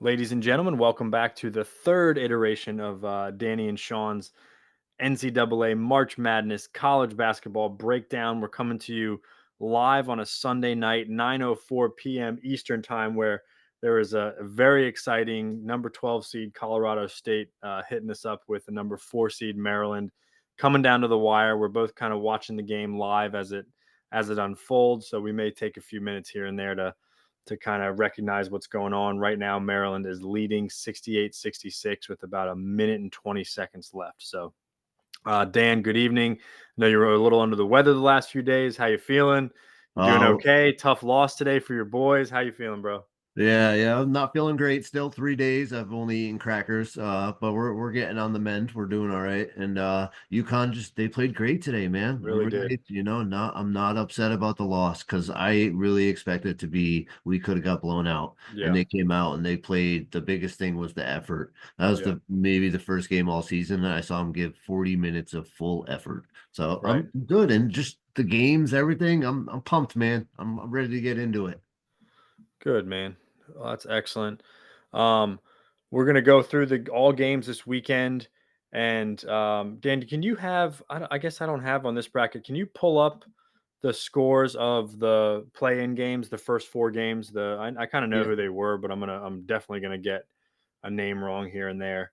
Ladies and gentlemen, welcome back to the third iteration of Danny and Shawn's NCAA March Madness college basketball breakdown. We're coming to you live on a Sunday night, 9:04 p.m. Eastern time, where there is a very exciting number 12 seed Colorado State hitting us up with the number 4 seed Maryland coming down to the wire. We're both kind of watching the game live as it unfolds, so we may take a few minutes here and there to kind of recognize what's going on. Right now, Maryland is leading 68-66 with about a minute and 20 seconds left. So, Dan, good evening. I know you were a little under the weather the last few days. How you feeling? You doing Oh, okay? Tough loss today for your boys. How you feeling, bro? yeah. I'm not feeling great. Still 3 days. I've only eaten crackers. But we're getting on the mend. We're doing all right. And UConn just they played great today, man. I'm Really did. really, not I'm not upset about the loss because I really expected to be we could have got blown out. And Yeah. they came out and they played. The biggest thing was the effort. That was Yeah. the maybe the first game all season. I saw them give 40 minutes of full effort. So Right. I'm good. And just the games, everything, I'm pumped, man. I'm ready to get into it. Good, man. Well, that's excellent. Um, we're gonna go through the all games this weekend. And Dan, can you have? I guess I don't have on this bracket. Can you pull up the scores of the play-in games, the first four games? I kind of know Yeah. who they were, but I'm definitely gonna get a name wrong here and there.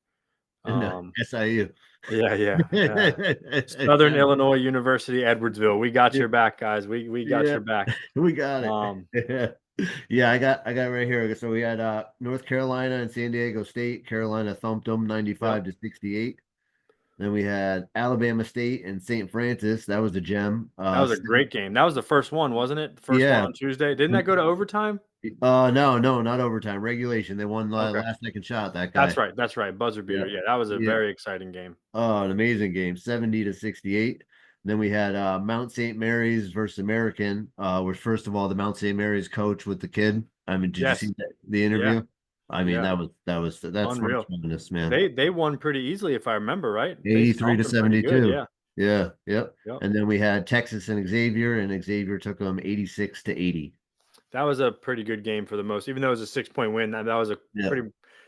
And Um, SIU. yeah, yeah. Southern Yeah. Illinois University, Edwardsville. We got Yeah. your back, guys. We got Yeah. your back. We got it. Um, Yeah. Yeah, I got right here. So we had North Carolina and San Diego State. Carolina thumped them yep. 95 to 68. Then we had Alabama State and St. Francis. That was a gem. That was a great game. That was the first one, wasn't it? The first one Yeah. on Tuesday. Didn't that go to overtime? No, not overtime. Regulation. They won Okay. last second shot, that That's guy. right. That's right. Buzzer Yeah. beater. Yeah, that was a Yeah. very exciting game. Oh, an amazing game, 70 to 68. Then we had Mount St. Mary's versus American, where first of all, the Mount St. Mary's coach with the kid. I mean, did you Yes. see the Yeah. interview? I mean, Yeah. that's March Unreal. Madness, man. They won pretty easily, if I remember right. They 83 to stomped them pretty good. 72. Yeah. Yeah, yep. Yep. And then we had Texas and Xavier took them 86 to 80. That was a pretty good game for the most, even though it was a 6 point win. That was a Yeah,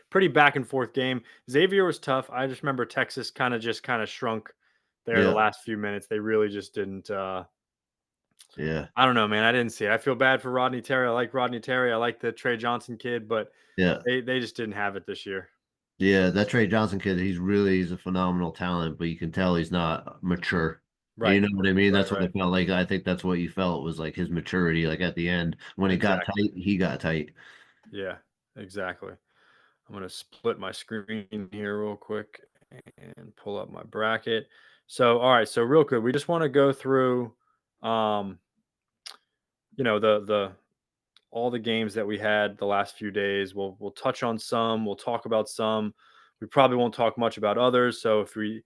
pretty back and forth game. Xavier was tough. I just remember Texas kind of shrunk there the yeah, last few minutes. They really just didn't. yeah, I don't know, man. I didn't see it. I feel bad for Rodney Terry. I like Rodney Terry. I like the Trey Johnson kid, but yeah. they just didn't have it this year. Yeah, that Trey Johnson kid, he's a phenomenal talent, but you can tell he's not mature. You Right. know what I mean? Right. That's what I Right. felt like. I think that's what you felt was like his maturity. Like at the end, when it got Exactly. tight, he got tight. Yeah. Exactly. I'm gonna split my screen here real quick and pull up my bracket. So, all right. So, real quick, we just want to go through, um, the all the games that we had the last few days. We'll touch on some. We'll talk about some. We probably won't talk much about others. So if we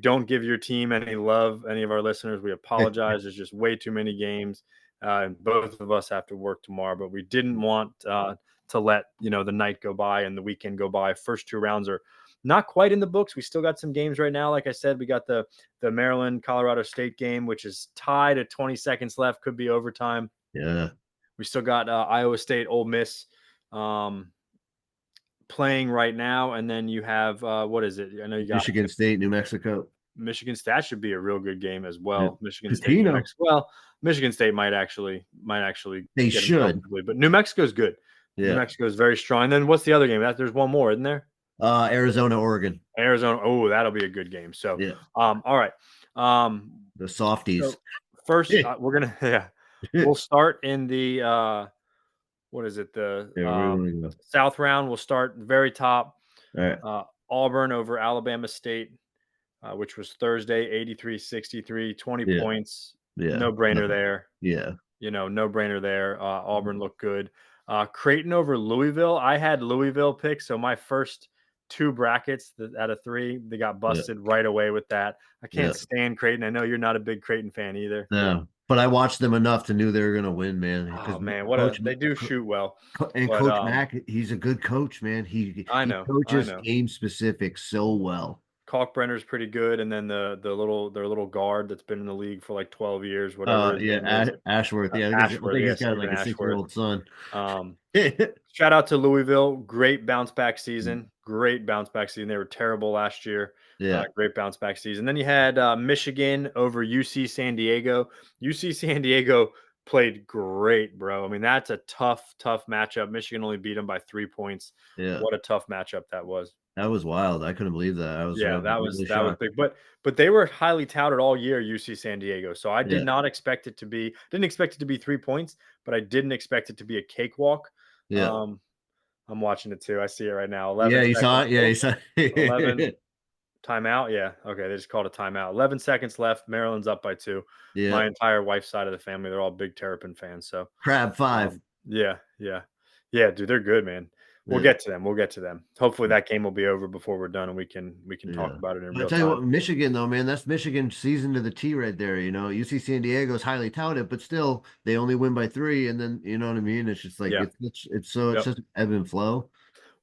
don't give your team any love, any of our listeners, we apologize. There's just way too many games, and both of us have to work tomorrow. But we didn't want to let the night go by and the weekend go by. First two rounds are not quite in the books. We still got some games right now. Like I said, we got the Maryland Colorado State game, which is tied at 20 seconds left. Could be overtime. Yeah. We still got Iowa State, Ole Miss um, playing right now, and then you have what is it? I know you got Michigan State, New Mexico. Michigan State. That should be a real good game as Yeah. well. Michigan State, New Patino. Mexico. Well, Michigan State might actually They get them should. comfortably, but New Mexico's good. New Yeah. Mexico is very strong. And then what's the other game? There's one more, isn't there? Arizona, Oregon. Arizona. Oh, that'll be a good game. So, Yeah. all right. The softies. So first, we're gonna yeah, we'll start in the what is it? The Yeah, where do we go? South round. We'll start very top. All right. Auburn over Alabama State, which was Thursday, 83-63, 20 Yeah. points. Yeah. No brainer Nothing. there. Yeah. No brainer there. Auburn looked good. Creighton over Louisville. I had Louisville pick, so my first two brackets out of three, they got Yeah. busted right away with that. I Yeah. can't stand Creighton. I know you're not a big Creighton fan either. No. But I watched them enough to knew they were gonna win, man. Because Oh man, Coach they do shoot well, And but Coach Mack, he's a good coach, man. He I he know, I coaches know. game specific so well. Kalkbrenner's pretty good, and then their little guard that's been in the league for like 12 years, whatever his Yeah, name is, Ashworth. Yeah, I Ashworth. think Yeah, he's got Stephen like a Ashworth. six-year-old son. Um, Yeah, Shout out to Louisville. Great bounce back season. Great bounce back season. They were terrible last year. yeah, Great bounce back season. Then you had Michigan over UC San Diego. UC San Diego played great, bro. I mean, that's a tough matchup. Michigan only beat them by 3 points. yeah. What a tough matchup that was. That was wild. I couldn't believe that. I Yeah, was really that was shocked. big, but they were highly touted all year, UC San Diego. So I did Yeah, not expect it to be didn't expect it to be 3 points, but I didn't expect it to be a cakewalk. yeah, Um, I'm watching it too. I see it right now. yeah. 11 You saw seconds. it. Yeah, Oh, you saw. 11 It. timeout. Yeah. Okay. They just called a timeout. 11 seconds left. Maryland's up by 2. Yeah, My entire wife's side of the family, they're all big Terrapin fans. So, crab five. yeah, yeah. Yeah, dude, they're good, man. We'll Yeah, get to them. We'll get to them. Hopefully that game will be over before we're done and we can talk yeah. about it in But I real tell you time. what, Michigan though, man, that's Michigan season to the T right there. UC San Diego is highly touted, but still they only win by 3, and then you know what I mean. It's just like Yeah. it's Yep. just ebb and flow.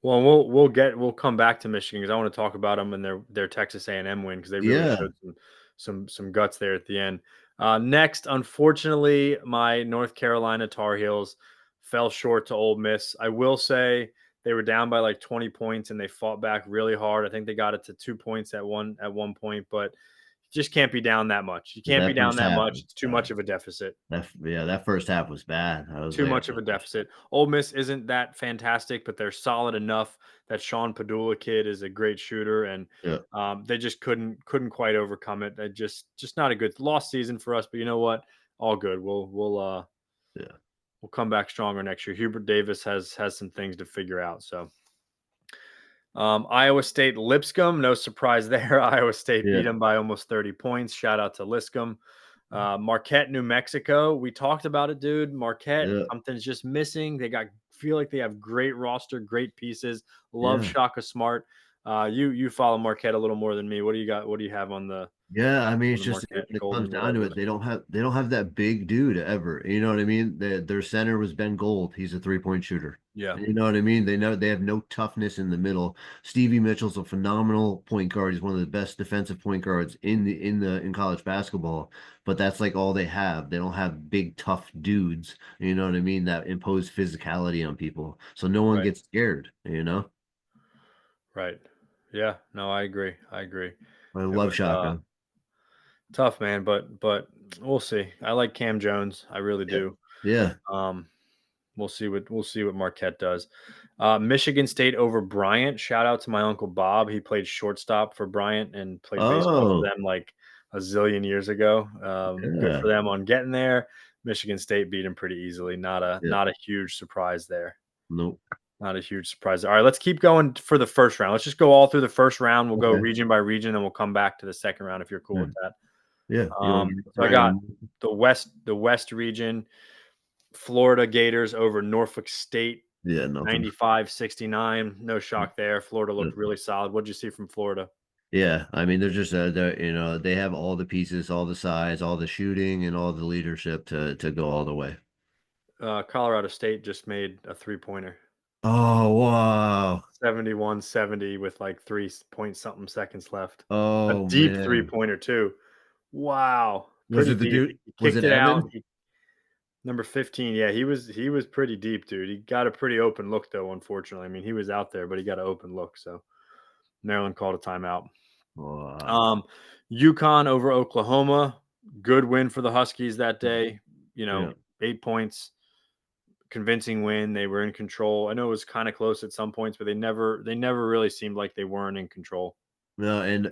Well, we'll come back to Michigan because I want to talk about them and their Texas A&M win because they really Yeah, showed some guts there at the end. Next, unfortunately, my North Carolina Tar Heels fell short to Ole Miss. I will say they were down by like 20 points and they fought back really hard. I think they got it to 2 points at one point, but you just can't be down that much. You can't be that down first that half much. was It's too much of a deficit. that first half was bad. I was Too there. much of a deficit. Ole Miss isn't that fantastic, but they're solid enough. That Sean Padula kid is a great shooter, and Yeah, they just couldn't quite overcome it. They just not a good lost season for us. But you know what? All good. yeah, We'll come back stronger next year. Hubert Davis has some things to figure out. So Iowa State Lipscomb, no surprise there. Iowa State beat yeah, them by almost 30 points. Shout out to Lipscomb. Marquette, New Mexico. We talked about it, dude. Marquette, yeah, something's just missing. Feel like they have great roster, great pieces. Love yeah. Shaka Smart. You follow Marquette a little more than me. What do you got? What do you have Yeah, I mean, on it's the just when Marquette it comes Golden, down to whatever? it, they don't have that big dude ever. You know what I mean? Their center was Ben Gold. He's a 3-point shooter. Yeah, You know what I mean? They have no toughness in the middle. Stevie Mitchell's a phenomenal point guard. He's one of the best defensive point guards in college basketball. But that's like all they have. They don't have big tough dudes. You know what I mean? That impose physicality on people. So no one right, gets scared. You know? right. Yeah, no, I agree. I agree. I It love was Shaka. tough, man, but we'll see. I like Cam Jones. I really Yeah. do. Yeah. Um, we'll see what Marquette does. Michigan State over Bryant. Shout out to my uncle Bob. He played shortstop for Bryant and played baseball for Oh, them like a zillion years ago. Good yeah. for them on getting there. Michigan State beat him pretty easily. Yeah. Not a huge surprise there. Nope. Not a huge surprise. All right, let's keep going for the first round. Let's just go all through the first round. We'll go Okay. region by region, and we'll come back to the second round if you're cool Yeah. with that. Yeah. You want me to So I try got and the West region. Florida Gators over Norfolk State, yeah, nothing. 95-69. No shock there. Florida Yeah. looked really solid. What'd you see from Florida? Yeah, I mean, they're just they have all the pieces, all the size, all the shooting, and all the leadership to go all the way. Colorado State just made a three-pointer. Oh, wow. 71-70 with like 3 point something seconds left. A Oh deep man. three-pointer too. Wow. Was Pretty it the deep. dude? He Was kicked it it out. Evan? Number 15. Yeah, he was pretty deep, dude. He got a pretty open look though, unfortunately. I mean, he was out there, but he got an open look. So Maryland called a timeout. Wow. Um, UConn over Oklahoma. Good win for the Huskies that day. Yeah. 8 points, convincing win. They were in control. I know it was kind of close at some points, but they never really seemed like they weren't in control. No, and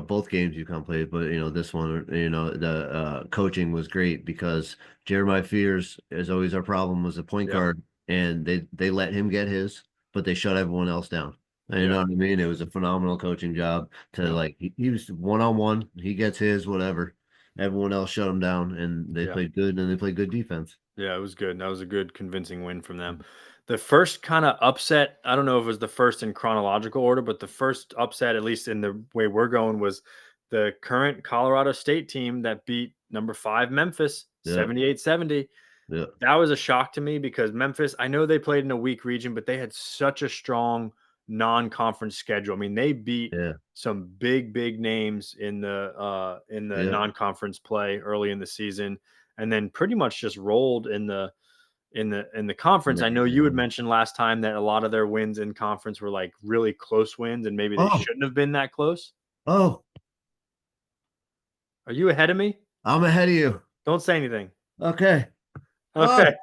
both games UConn played, but this one, the coaching was great because Jeremiah Fears, as always, our problem was a point Yep. guard, and they let him get his, but they shut everyone else down. And you know Yep. what I mean? It was a phenomenal coaching job to Yep. like he was 1-on-1, he gets his, whatever. Everyone else shut him down, and they Yeah. played good, and they played good defense. Yeah. It was good. That was a good convincing win from them. The first kind of upset, I don't know if it was the first in chronological order, but the first upset, at least in the way we're going, was the current Colorado State team that beat number 5 Memphis Yeah, 78-70. yeah, That was a shock to me because Memphis, I know they played in a weak region, but they had such a strong non-conference schedule. I mean, they beat Yeah. some big names in the Yeah. non-conference play early in the season, and then pretty much just rolled in the conference. I know you had mentioned last time that a lot of their wins in conference were like really close wins, and maybe they Oh, shouldn't have been that close. oh, Are you ahead of me? I'm ahead of you. Don't say anything. Okay. Okay.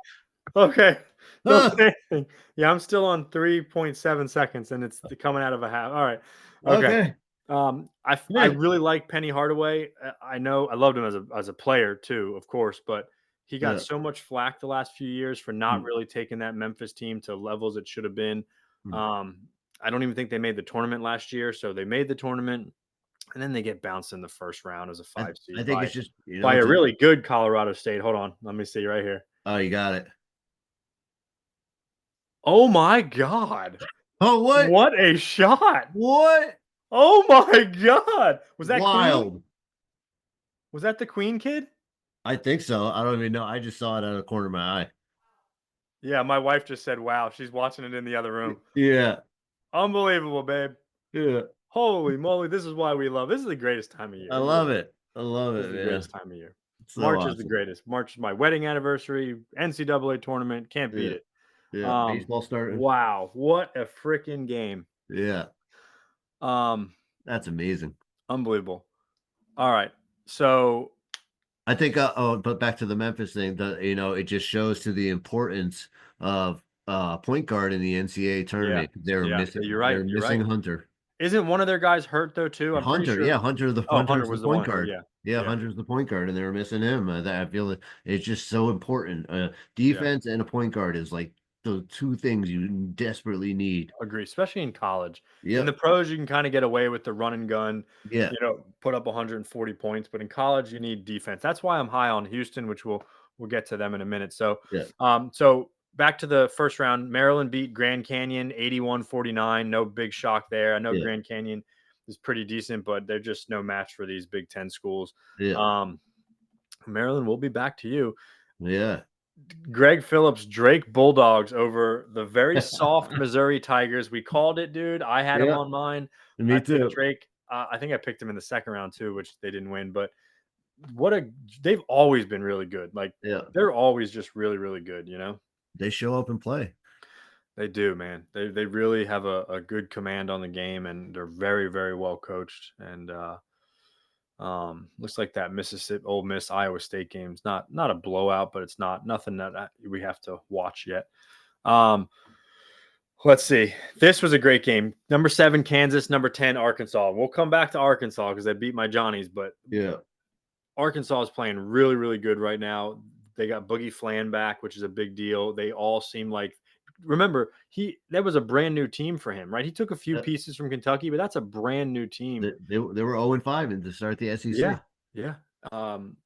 Oh, Okay. Don't oh, say anything. Yeah, I'm still on 3.7 seconds and it's coming out of a half. All right. Okay. okay. I Yeah. really like Penny Hardaway. I know I loved him as a player too, of course, but he got Yeah. so much flack the last few years for not Mm, really taking that Memphis team to levels it should have been. mm. Um, I don't even think they made the tournament last year. So they made the tournament and then they get bounced in the first round as a I, five I seed think by it's just, by it's a a, really good Colorado State. Hold on, let me see right here. oh, you got it. Oh my god. Oh, what? What a shot. What? Oh my god. Was that Queen? Wild. Was that the Queen kid? I think so. I don't even know. I just saw it out of the corner of my eye. Yeah, my wife just said, "Wow." She's watching it in the other room. Yeah. Unbelievable, babe. Yeah. Holy moly, this is why we love. This is the greatest time of I year. It love really it. I love is it, the man. greatest time of year. So March is the awesome. greatest. March is my wedding anniversary, NCAA tournament, can't beat Yeah. it. Yeah. Um, Baseball starting. wow, what a freaking game. Yeah. Um, That's amazing. Unbelievable. All right. So, I think, but back to the Memphis thing, it just shows to the importance of point guard in the NCAA yeah. tournament. Yeah, you're They're right. You're missing right. Hunter. Isn't one of their guys hurt though too? I'm pretty Hunter, sure. yeah, Oh, Hunter Hunter's the was the point one. guard. Yeah. Yeah, Yeah. Hunter's the point guard, and they were missing him. I feel that it's just so important. Yeah. Defense and a point guard is like the two things you desperately need. Agree, especially in college. In the Yep. pros, you can kind of get away with the run and gun, Yeah. put up 140 points, but in college, you need defense. That's why I'm high on Houston, which we'll get to them in a minute. So, Yeah. so back to the first round, Maryland beat Grand Canyon 81-49. No big shock there. I know Yeah. Grand Canyon is pretty decent, but they're just no match for these Big Ten schools. Yeah. Um, Maryland, we'll be back to you. Yeah. Greg Phillips, Drake Bulldogs over the very soft Missouri Tigers. We called it, dude. I had him Yeah. on mine. I Me picked too. Drake. I think I picked him in the second round too, which they didn't win. But what a they've always been really good. Like Yeah. they're always just really, really good. They show up and play. They do, man. They really have a good command on the game, and they're very, very well coached. And looks like that Mississippi Ole Miss Iowa State game's not a blowout, but it's not nothing that we have to watch yet. Um, let's see. This was a great game. Number 7, Kansas. Number 10, Arkansas. We'll come back to Arkansas because they beat my Johnnies, but Yeah. Arkansas is playing really, really good right now. They got Boogie Flan back, which is a big deal. They all seem like remember, that was a brand new team for him, right? He took a few Yeah. pieces from Kentucky, but that's a brand new team. They were 0-5 and to start the Yeah. SEC. Yeah. Um,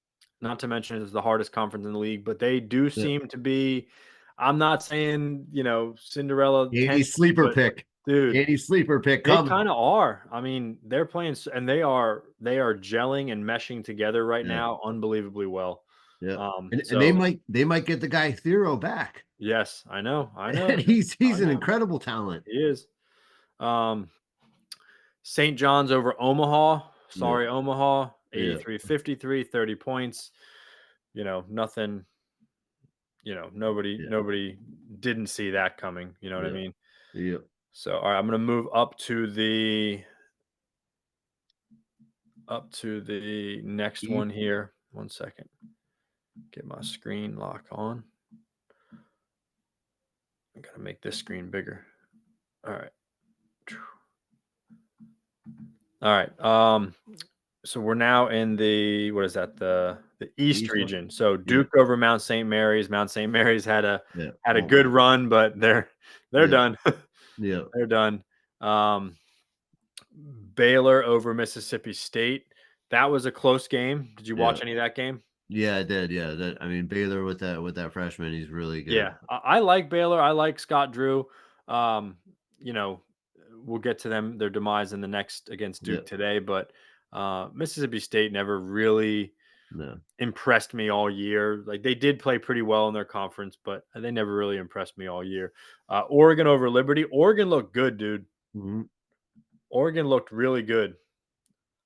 Not to mention it's the hardest conference in the league, but they do Yeah. seem to be I'm not saying, Cinderella Katie's tendency, sleeper but pick. dude, Katie's sleeper pick they coming. kind of are. I mean, they're playing and they are gelling and meshing together right Yeah. now unbelievably well. Yeah. And So they might get the guy Thero back. yes, I know. I And know. he's I an know. incredible talent. He is. Um, St. John's over Omaha. Yeah. Sorry, Omaha. Yeah. 83-53, 30 points. Nothing, nobody Yeah. nobody didn't see that coming, you know what I Yeah. mean? Yeah. So, all right, I'm going to move up to the next East. one here. 1 second. Get my screen lock on. I got to make this screen bigger. All right. All right. So we're now in the what is that? The East East one. region. So Yeah. Duke over Mount St. Mary's. Mount St. Mary's Yeah. had a Oh, good run, but they're yeah. done. Yeah. They're done. Um, Baylor over Mississippi State. That was a close game. Did you Yeah. watch any of that game? Yeah, I did. Yeah. I mean, Baylor with that freshman, he's really good. Yeah, I like Baylor. I like Scott Drew. Um, you know, we'll get to their demise in the next against Yeah. Duke today, but Mississippi State never really No. impressed me all year. Like they did play pretty well in their conference, but they never really impressed me all year. Oregon over Liberty. Oregon looked good, dude. Mhm. Oregon looked really good.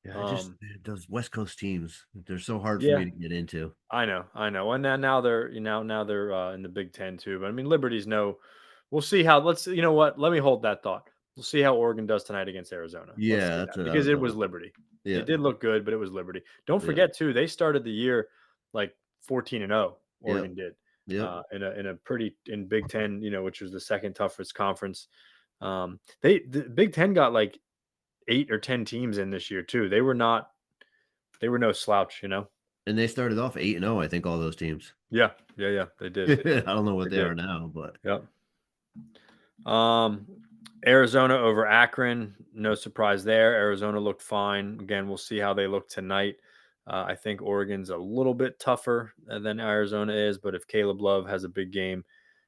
Yeah, I just Um, those West Coast teams, they're so hard for yeah, me to get into. I know, and now they're now they're in the Big Ten too. But I mean, Liberty's no. We'll see how. Let's you know what? Let me hold that thought. We'll see how Oregon does tonight against Arizona. Let's Yeah, see that's that what I because was it was on. Liberty. It Yeah, did look good, but it was Liberty. Don't yeah, forget too, they started the year like 14-0. yep, Oregon did yep. in a pretty in Big Ten, which was the second toughest conference. The Big Ten got like 8 or 10 teams in this year too. They were no slouch. And they started off 8-0, I think, all those teams. Yeah, yeah, yeah. They did. I don't know what They they are did. now, but Yep. Um, Arizona over Akron, no surprise there. Arizona looked fine. Again, we'll see how they look tonight. I think Oregon's a little bit tougher than Arizona is, but if Caleb Love has a big game,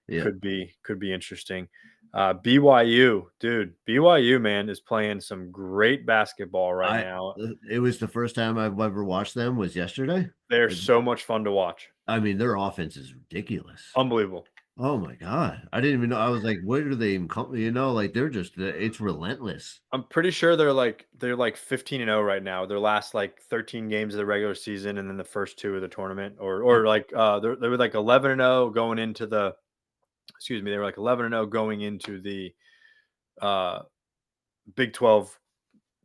yeah. could be interesting. BYU, dude, BYU man is playing some great basketball right I now. it was the first time I've ever watched them was yesterday. They're Like, so much fun to watch. I mean, their offense is ridiculous. Unbelievable. Oh my God. I didn't even know. I was like, where do they even come? Like they're just, it's relentless. I'm pretty sure they're like 15-0 right now. Their last like 13 games of the regular season and then the first two of the tournament or like they were like 11-0 going into the excuse me, they were like 11-0 going into the uh Big 12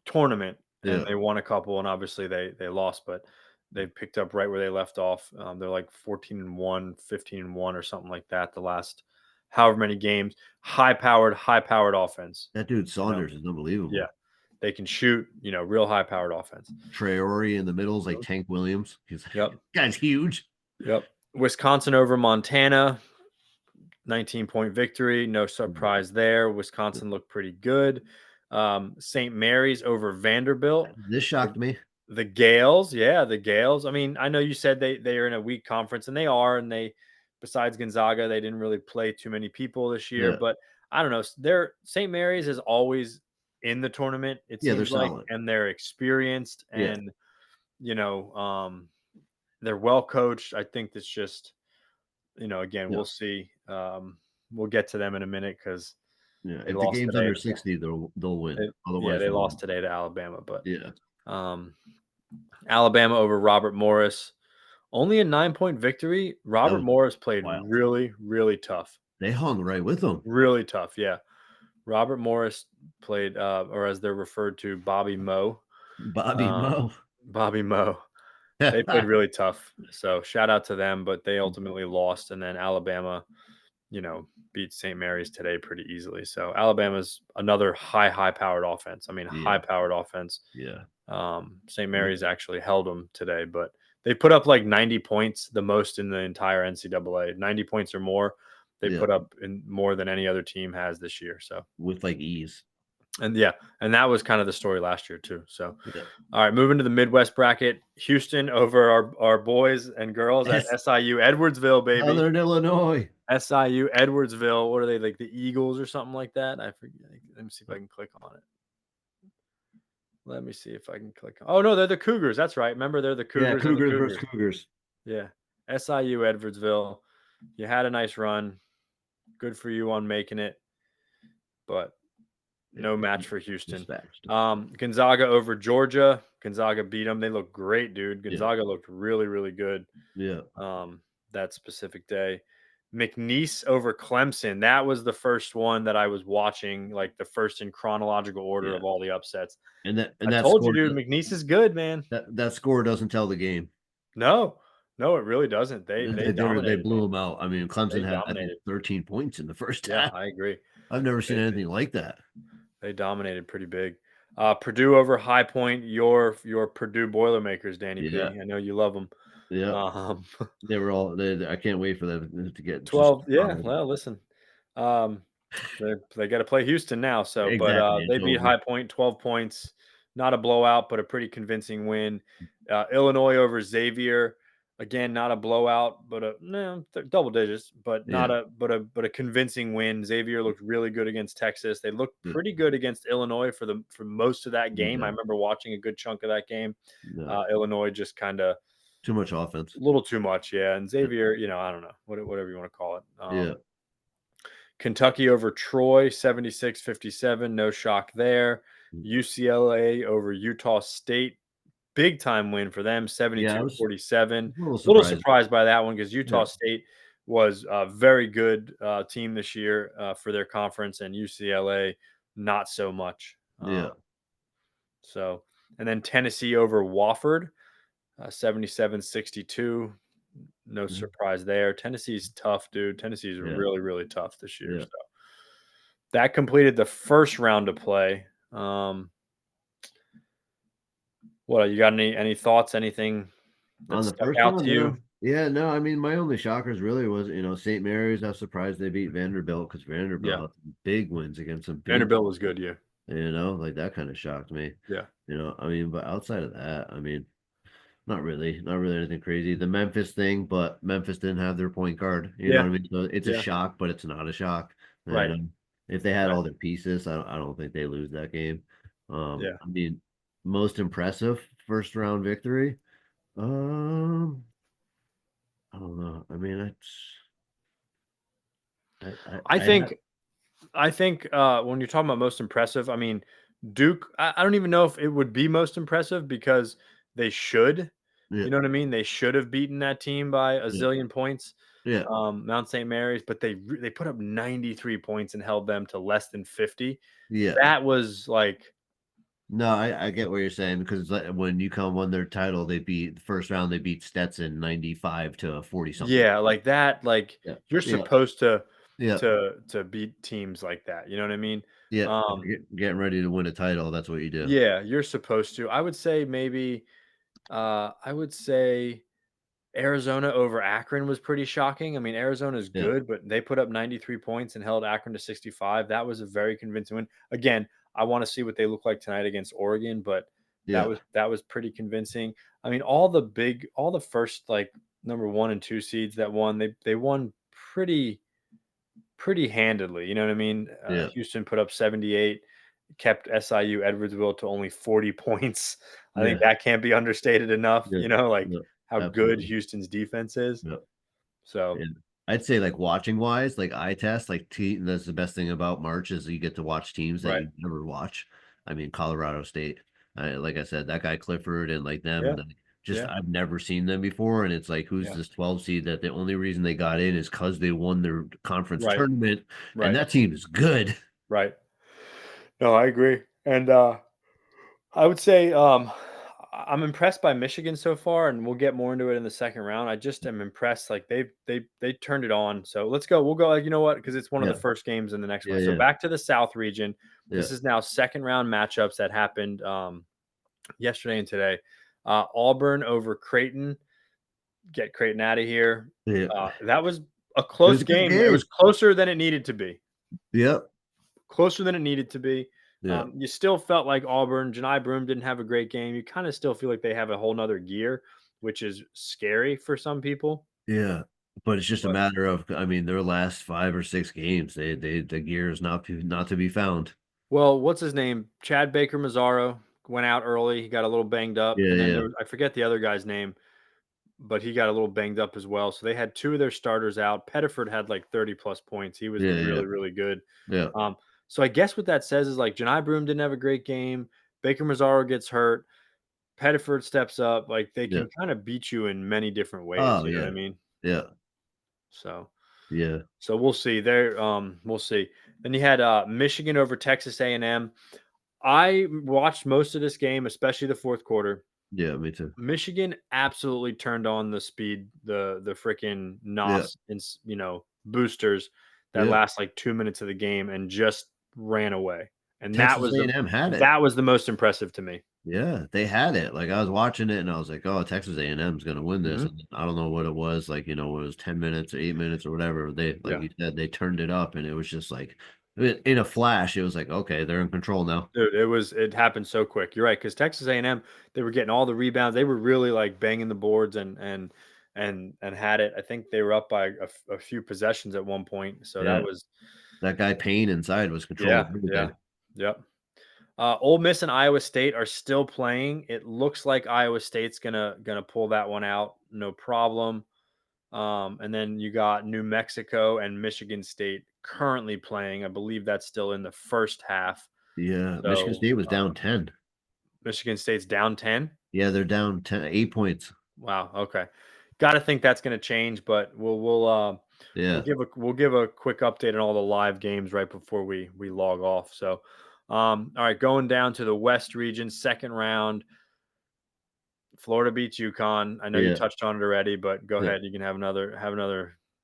tournament and Yeah. they won a couple and obviously they lost but they picked up right where they left off. They're like 14-1, 15-1 or something like that the last however many games. High powered offense, That dude you know. Saunders is Yeah. unbelievable. They can shoot, real high powered offense. Traore in the middle is like Mhm. Tank Williams. He's Yep. guy's huge. Yep. Wisconsin over Montana, 19-point victory. No Mhm. surprise there. Wisconsin looked pretty good. St. Mary's over Vanderbilt. This The, shocked me. the Gales, yeah, the Gales. I mean, I know you said they are in a weak conference, and they are, and they besides Gonzaga, they didn't really play too many people this year. Yeah. But I don't know. They're St. Mary's is always in the tournament, it Yeah, they're seems like, solid. and they're experienced Yeah. and you know, um, they're well coached. I think that's just, again, Yeah. we'll see. We'll get to them in a minute because Yeah. they If the lost game's today. under 60, they'll win. Yeah, Otherwise they they lost won't. today to Alabama, but Yeah. um, Alabama over Robert Morris. Only a 9-point victory. That Robert was Morris played wild. really, really tough. They hung right with them. Really tough. Yeah. Robert Morris played, or as they're referred to, Bobby Moe. Bobby Um, Moe. Bobby Moe. They played really tough. So shout out to them, but they ultimately lost. And then Alabama, beat St. Mary's today pretty easily. So Alabama's another high powered offense. I mean, high Yeah. powered offense. Yeah. St. Yeah. Mary's actually held them today, but they put up like 90 points, the most in the entire NCAA. 90 points or more. They Yeah. put up in more than any other team has this year. So, With like ease. and yeah, and that was kind of the story last year too. So, Yeah. all right, moving to the Midwest bracket, Houston over our boys and girls at Yes. SIU Edwardsville, baby. Southern Illinois. SIU Edwardsville. What are they like? The Eagles or something like that? I forget. Let me see if I can click on it. Let me see if I can click. Oh no, they're the Cougars. That's right. Remember, they're the Yeah, Cougars and the Cougars versus Cougars. Cougars. Yeah, SIU Edwardsville. You had a nice run. Good for you on making it, but Yeah, no match for Houston. dispatched. Gonzaga over Georgia. Gonzaga beat them. They look great, dude. Yeah, Gonzaga looked really, really good. yeah, That specific day. McNeese over Clemson. That was the first one that I was watching, like the first in chronological order yeah. of all the upsets. And I that told you, score dude, McNeese is good, man. that score doesn't tell the game. No, no, it really doesn't. They They dominated, blew man. them out. I mean, Clemson They had I think dominated. 13 points in the first Yeah, half. I agree. I've never seen They anything like that. they dominated pretty big. Purdue over High Point. Your Purdue Boilermakers, Danny Yeah, P. I know you love them. yeah. Um, They were all. I can't wait for them to get just 12. Yeah. Well, listen. Um, they got to play Houston now. So, but exactly. they It's beat over. High Point 12 points. Not a blowout, but a pretty convincing win. Illinois over Xavier. Again, not a blowout, but double digits, but not Yeah, a convincing win. Xavier looked really good against Texas. They looked yeah, pretty good against Illinois for most of that game. I yeah. remember watching a good chunk of that game. No, Illinois just kind of too much offense. a little too much, yeah. And Yeah, Xavier, I don't know, whatever you want to call it. yeah, Kentucky over Troy, 76-57. No shock there. UCLA over Utah State. Big time win for them, Yeah, I 72-47. was a little A little surprised. surprised by that one because Yeah, Utah State was a very good team this year for their conference, and UCLA not so much. yeah. So, and then Tennessee over Wofford, 77-62. No Mhm. surprise there. Tennessee's tough, dude. Tennessee's Yeah, really, really tough this year. yeah. So that completed the first round of play. What you got? Any thoughts? Anything that On the stuck first out round, to you? no. Yeah, no, I mean, my only shockers really was, St. Mary's. I was surprised they beat Vanderbilt because Vanderbilt Yeah, had some big wins against some big Vanderbilt was teams, good. Yeah, like that kind of shocked me. yeah, I mean, but outside of that, I mean, not really anything crazy. The Memphis thing, but Memphis didn't have their point guard. You know yeah, what I mean? So it's a yeah. shock, but it's not a shock. You Right, know, if they had right. all their pieces, I don't think they lose that game. Yeah. I mean, most impressive first round victory. Um, I don't know. I mean, I I'd have, think when you're talking about most impressive, I mean Duke. I don't even know if it would be most impressive because they should. yeah, You know what I mean? They should have beaten that team by a yeah, zillion points, yeah, Mount St. Mary's, but they put up 93 points and held them to less than 50. yeah. That was like, No, I get what you're saying because when UConn won their title, they beat the first round. They beat Stetson 95 to 40 something. yeah, like that. Like Yeah, you're yeah, supposed to yeah. beat teams like that. You know what I mean? Yeah, if Um, you're getting ready to win a title, that's what you do. yeah, you're supposed to. I would say maybe. I would say Arizona over Akron was pretty shocking. I mean, Arizona's Yeah, good, but they put up 93 points and held Akron to 65. That was a very convincing win. Again, I want to see what they look like tonight against Oregon, but yeah, that was pretty convincing. I mean, all the first like number 1 and 2 seeds that won, they won pretty handedly. You know what I mean? yeah, Houston put up 78, kept SIU Edwardsville to only 40 points. I think yeah, that can't be understated enough, yeah, like yeah, how good absolutely. Houston's defense is. Yeah, So, yeah. I'd say like watching wise, like eye test, like that's the best thing about March is you get to watch teams that right. you never watch. I mean, Colorado State. Like I said, that guy Clifford and like them, Yeah. like, just Yeah. I've never seen them before, and it's like who's Yeah. this 12 seed that the only reason they got in is because they won their conference Right. tournament, and Right. that team is good. Right. No, I agree. And I would say I'm impressed by Michigan so far, and we'll get more into it in the second round. I just am impressed. Like they turned it on. So let's go. We'll go. Like, you know what? Because it's one of the Yeah, first games in the next yeah, one. So yeah, back to the South region. yeah, This is now second round matchups that happened yesterday and today. Auburn over Creighton. Get Creighton out of here. yeah. That was a It was close a good game. It was game. closer than it needed to be. Yep. Closer than it needed to be. Yeah. You still felt like Auburn, Janai Broome didn't have a great game. You kind of still feel like they have a whole nother gear, which is scary for some people. Yeah. But it's just a But matter of, I mean, their last 5 or 6 games, the gear is not to be found. well, what's his name? Chad Baker Mazzaro went out early. He got a little banged up, Yeah, and then yeah, there was, I forget the other guy's name, but he got a little banged up as well. So they had two of their starters out. Pettiford had like 30 plus points. He was yeah, yeah, really, really good. yeah, Um, so I guess what that says is like Janai Broome didn't have a great game. Baker Mazzaro gets hurt. Pettiford steps up. Like they yeah. can kind of beat you in many different ways. Oh, You know what yeah, I mean? yeah, So yeah, we'll see. There, we'll see. Then you had Michigan over Texas A&M. I watched most of this game, especially the fourth quarter. yeah, me too. Michigan absolutely turned on the speed, the freaking Yeah, NOS, boosters that yeah, last like 2 minutes of the game and just ran away. And Texas A&M had it. that was the most impressive to me. Yeah, they had it. Like, I was watching it and I was like, "Oh, Texas A&M is gonna win this." Mhm. And I don't know what it was, like, when it was 10 minutes or 8 minutes or whatever. They, like Yeah. you said, they turned it up and it was just like in a flash, it was like, "Okay, they're in control now." Dude, it happened so quick. You're right, because Texas A&M, they were getting all the rebounds. They were really like banging the boards and had it. I think they were up by a few possessions at one point. So that Yeah. was That guy Payne inside was controlling yeah, yeah, everything. yep. Ole Miss and Iowa State are still playing. It looks like Iowa State's gonna pull that one out, no problem. And then you got New Mexico and Michigan State currently playing. I believe that's still in the first half. Yeah, Michigan So State was down 10. Michigan State's down 10. Yeah, they're down 10, 8 points. Wow. Okay. Got to think that's going to change, but we'll Yeah, give a quick update on all the live games right before we log off. So, all right, going down to the West region, second round. Florida beats UConn. I know you yeah, touched on it already, but go yeah, ahead. You can have another,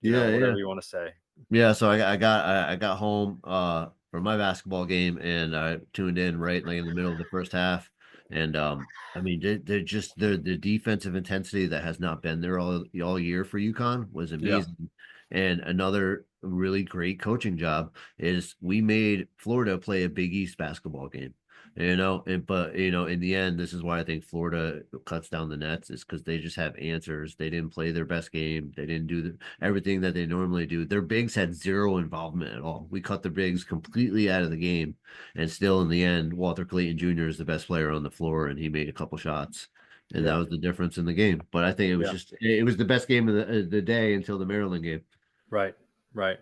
yeah, yeah. whatever you want to say. Yeah, so I got home for my basketball game and I tuned in right like in the middle of the first half. And I mean they're the defensive intensity that has not been there all year for UConn was Yeah. amazing. And another really great coaching job is we made Florida play a Big East basketball game. But in the end, this is why I think Florida cuts down the nets is because they just have answers. They didn't play their best game. They didn't do everything that they normally do. Their bigs had zero involvement at all. We cut the bigs completely out of the game, and still in the end, Walter Clayton Jr. is the best player on the floor, and he made a couple shots, and that Yeah. was the difference in the game. But I think Yeah. it was the best game of the day until the Maryland game. Right. Right.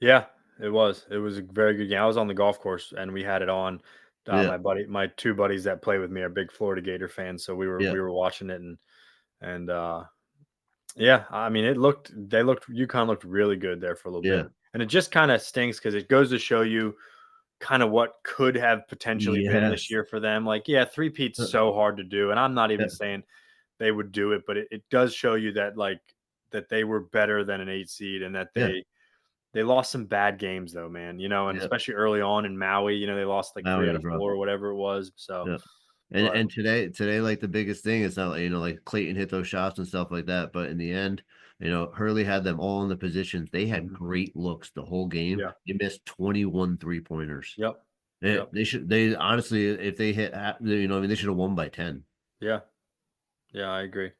Yeah, it was. It was a very good game. I was on the golf course and we had it on. Yeah, My two buddies that play with me are big Florida Gator fans, so yeah, we were watching it and yeah, I mean UConn looked really good there for a little bit, yeah, and it just kind of stinks because it goes to show you kind of what could have potentially been this yes, year for them. Like, yeah, three-peat's uh, so hard to do, and I'm not yeah, even saying they would do it, but it does show you that that they were better than an 8 seed and that yeah, they lost some bad games though, man, and yeah. especially early on in Maui, they lost like Now 3 he out was of rough. 4 or whatever it was. So, Yeah. but And today, like the biggest thing is not like Clayton hit those shots and stuff like that. But in the end, Hurley had them all in the positions. They had mhm, great looks the whole game. yeah, They missed 21 3-pointers. yep, They, yep, they should they honestly if they hit I mean they should have won by 10. yeah, yeah, I agree.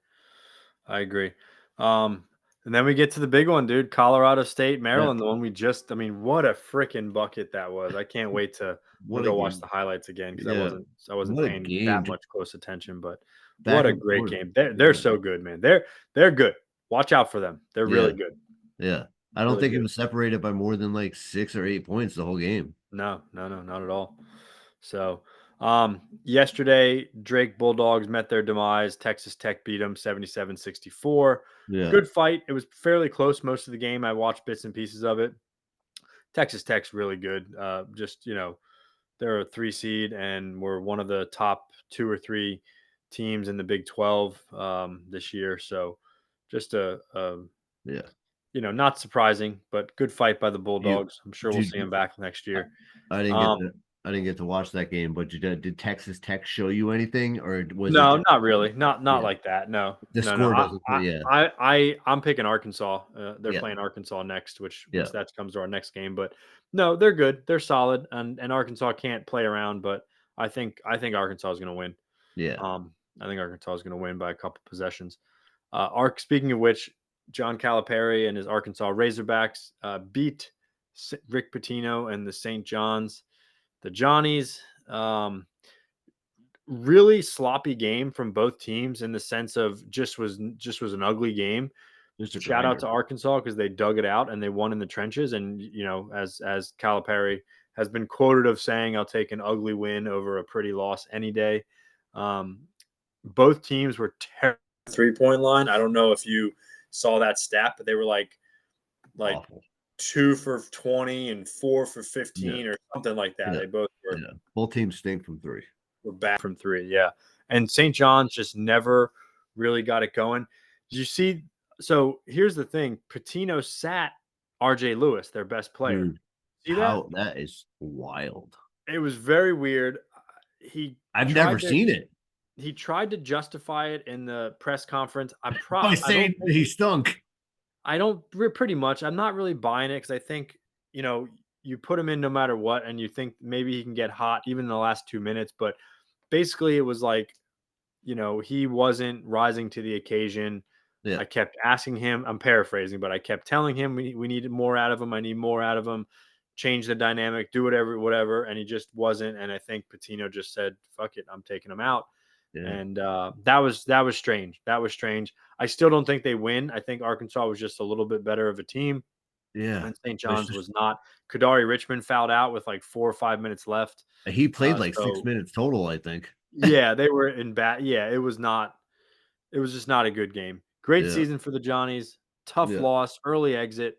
I agree. Um, and then we get to the big one, dude. Colorado State, Yeah. Maryland, the one we just I mean, what a freaking bucket that was. I can't wait to I'm What gonna a go watch game. the highlights again because Yeah. I wasn't What a paying that game. much close attention, but what Back a and great forth. game. They're Yeah. so good, man. They're good. Watch out for them. They're Yeah. really good. Yeah. I don't Really think it good. was separated by more than like 6 or 8 points the whole game. No, no, no, not at all. So, yesterday, Drake Bulldogs met their demise. Texas Tech beat them 77-64. Yeah. Good fight. It was fairly close most of the game. I watched bits and pieces of it. Texas Tech's really good. They're a 3 seed and we're one of the top 2 or 3 teams in the Big 12 this year. So, just Yeah. not surprising, but good fight by the You Bulldogs. I'm sure we'll did see them back next I year. I didn't get Um, to I didn't get to watch that game, but did Texas Tech show you anything, or was it No, just not really. Not yeah, like that. No, the no, no. score doesn't yeah, I'm picking Arkansas. They're yeah, playing Arkansas next, which yeah, that comes to our next game. But no, they're good. They're solid, and Arkansas can't play around. But I think Arkansas is going to win. yeah, I think Arkansas is going to win by a couple possessions. Ark. Speaking of which, John Calipari and his Arkansas Razorbacks beat Rick Pitino and the St. John's. The Johnnies. Really sloppy game from both teams in the sense of just was an ugly game. just a Shout out grinder. to Arkansas because they dug it out and they won in the trenches. And as Calipari has been quoted of saying, "I'll take an ugly win over a pretty loss any day." Um, both teams were terrible 3-point line. I don't know if you saw that stat, but they were like Awful. 2 for 20 and 4 for Yeah, 15 or something like that. yeah, They both yeah. Both teams stink from 3. were bad from 3. Yeah. And St. John's just never really got it going. Did you see? So here's the thing Patino sat RJ Lewis, their best player. Dude, See that? how that is wild. It was very weird. He I've never tried to seen it. he tried to justify it in the press conference. By I don't saying think he stunk. pretty much. I'm not really buying it because I think, you put him in no matter what, and you think maybe he can get hot even in the last 2 minutes. But basically, it was like, he wasn't rising to the occasion. Yeah, I kept asking him, I'm paraphrasing, but I kept telling him we needed more out of him. I need more out of him. Change the dynamic, do whatever. And he just wasn't. And I think Patino just said, fuck it, I'm taking him out. Yeah. and that was strange. That was strange. I still don't think they win. I think Arkansas was just a little bit better of a team, Yeah. and St. But it's John's just was not. Kadari Richmond fouled out with like 4 or 5 minutes left. he played like 6 So minutes total, I think. yeah, they were in bad. Yeah, it was not. It was just not a good game. Great Yeah. season for the Johnnies. Tough Yeah. loss, early exit.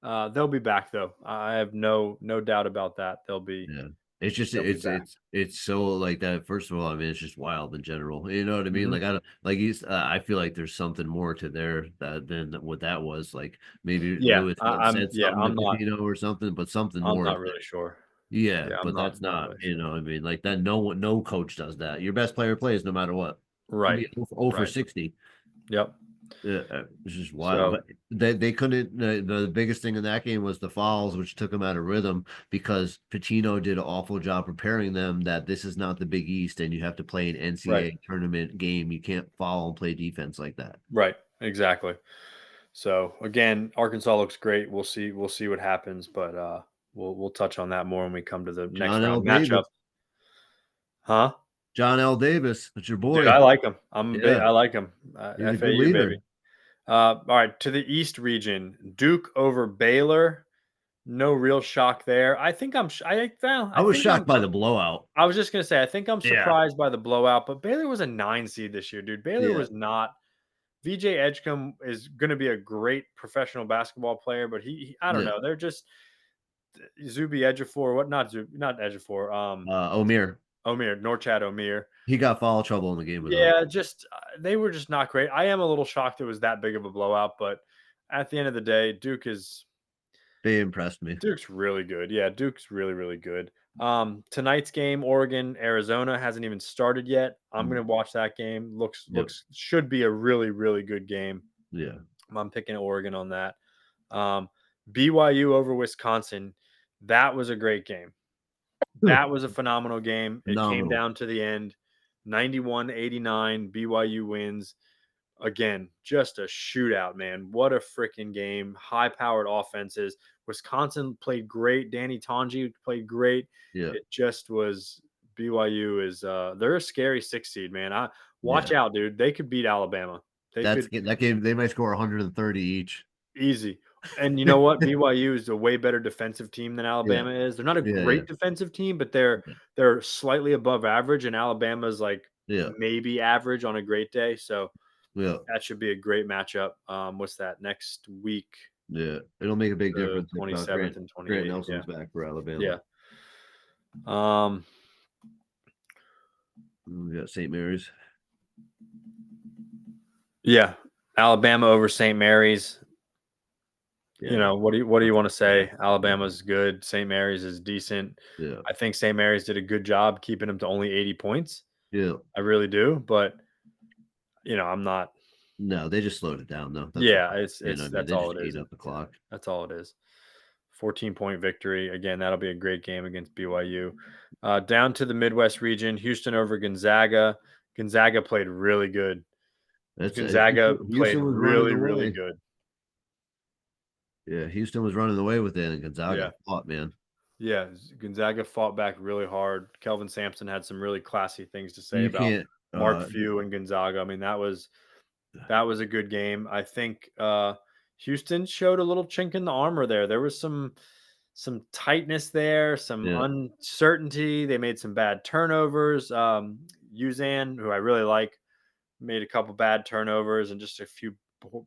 They'll be back though. I have no doubt about that. Yeah. It's just They'll be back. it's so like that. First of all, I mean, it's just wild in general. You know what I mean? Hmm. Like I don't like I feel like there's something more to there that than what that was. Like maybe Yeah, Lewis I'm. said Yeah, something to Patino or something, but something I'm more is not there. really sure. Yeah, Yeah, I'm but that's not not, really you sure. know what I mean? Like that no coach does that. Your best player plays no matter what. Could Right. be 0 for Right. 60. Yep. Yeah, it's just wild. So But they couldn't. The biggest thing in that game was the fouls, which took them out of rhythm because Pacino did an awful job preparing them that this is not the Big East and you have to play an right. NCAA tournament game. You can't foul and play defense like that. Right. Exactly. So again, Arkansas looks great. We'll see what happens, but we'll touch on that more when we come to the John next L. round matchup. Davis, Huh? John L. Davis, that's your Dude, boy. I like him. I'm a bit. Yeah, I like him. he's a good FAU baby. leader. All right, to the East region, Duke over Baylor. No real shock there. I think I'm. I I was think shocked I'm. by the blowout. I was just gonna say. I think I'm Yeah, surprised by the blowout. But Baylor was a 9 seed this year, dude. Baylor yeah, was not. VJ Edgecombe is going to be a great professional basketball player, but I don't yeah. know. They're just Zuby Ejiofor. What? Not Zuby. Not Ejiofor. Omir, Omir. Norchad Omir. he got foul trouble in the game without. Yeah, just they were just not great. I am a little shocked it was that big of a blowout, but at the end of the day, They impressed me. Duke's really good. Yeah, Duke's really, really good. Tonight's game, Oregon, Arizona hasn't even started yet. I'm Mm, gonna watch that game. yep, Should be a really, really good game. yeah. I'm picking Oregon on that. Um, BYU over Wisconsin. That was a great game. That was a phenomenal game. It came Phenomenal. down to the end. 91-89. BYU wins. Again, just a shootout, man. What a freaking game. High powered offenses. Wisconsin played great. Danny Tanji played great. Yeah, It just was BYU is they're a scary 6 seed, man. I watch yeah. out, dude. They could beat Alabama. They could That game. They might score 130 each. easy. And you know what? BYU is a way better defensive team than Yeah, Alabama is. They're not a yeah, yeah, great defensive team, but yeah, they're slightly above average, and Alabama's like yeah, maybe average on a great day. So yeah, that should be a great matchup. What's that next week? yeah. It'll make a big The difference if 27th and Grant 28th. Yeah. Nelson's back for Alabama. Yeah. Um, We got St. Mary's. yeah. Alabama over St. Mary's. You Yeah, know, what do you that's want to yeah, say? Alabama's good. St. Mary's is decent. yeah, I think St. Mary's did a good job keeping them to only 80 points. yeah. I really do. But, I'm not. No, they just slowed it down though. That's Yeah, all. You know what I mean? that's They all just it ate is. up the Yeah, clock. that's all it is. 14-point victory. Again, that'll be a great game against BYU. Down to the Midwest region, Houston over Gonzaga. Gonzaga played really good. Gonzaga played Houston was running really, really away. good. Yeah, Houston was running away with it, and Gonzaga Yeah. fought, man. Yeah. Gonzaga fought back really hard. Kelvin Sampson had some really classy things to say You about can't. Mark Few and Gonzaga. I mean, that was a good game. I think Houston showed a little chink in the armor there. There was some tightness there, some Yeah, uncertainty. They made some bad turnovers. Uzan, who I really like, made a couple bad turnovers and just a few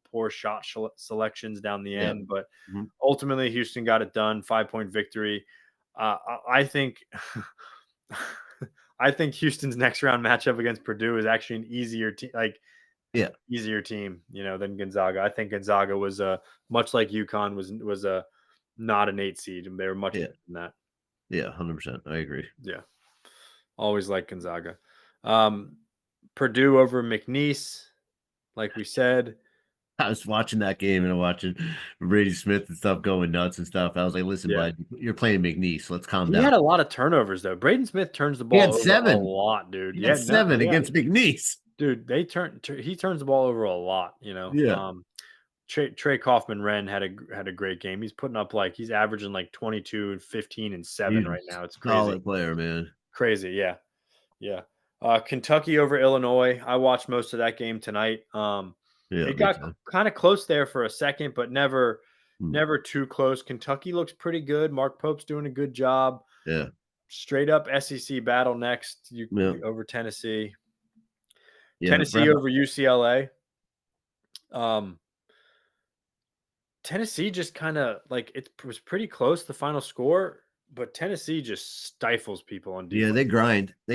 poor shot selections down the yeah. end. But Mhm. ultimately, Houston got it done. 5-point victory. I think. I think Houston's next round matchup against Purdue is actually an easier team, Yeah, easier team, than Gonzaga. I think Gonzaga was much like UConn was a not an 8 seed, and they were much yeah, better than that. yeah. 100%. I agree. Yeah, always like Gonzaga. Um, Purdue over McNeese, like we said. I was watching that game and watching Brady Smith and stuff going nuts and stuff. I was like, "Listen, Yeah, bud, you're playing McNeese. Let's calm he down." had a lot of turnovers though. Braden Smith turns the He ball had over a 7. lot, dude. He Yeah, had no, 7 yeah, against McNeese. dude. He turns the ball over a lot. Yeah, Trey Kaufman Wren had a great game. He's putting up he's averaging like 22 and 15 and 7 he's right now. It's a crazy. solid player, man. Crazy. Yeah. Yeah. Kentucky over Illinois. I watched most of that game tonight. Yeah, It me got too. kind of close there for a second, but never, Mm, never too close. Kentucky looks pretty good. Mark Pope's doing a good job. yeah, Straight up SEC battle next. yeah, Over Tennessee. yeah. Tennessee Brad, over UCLA. Um, Tennessee just kind of like it was pretty close the final score, but Tennessee just stifles people on yeah, defense. they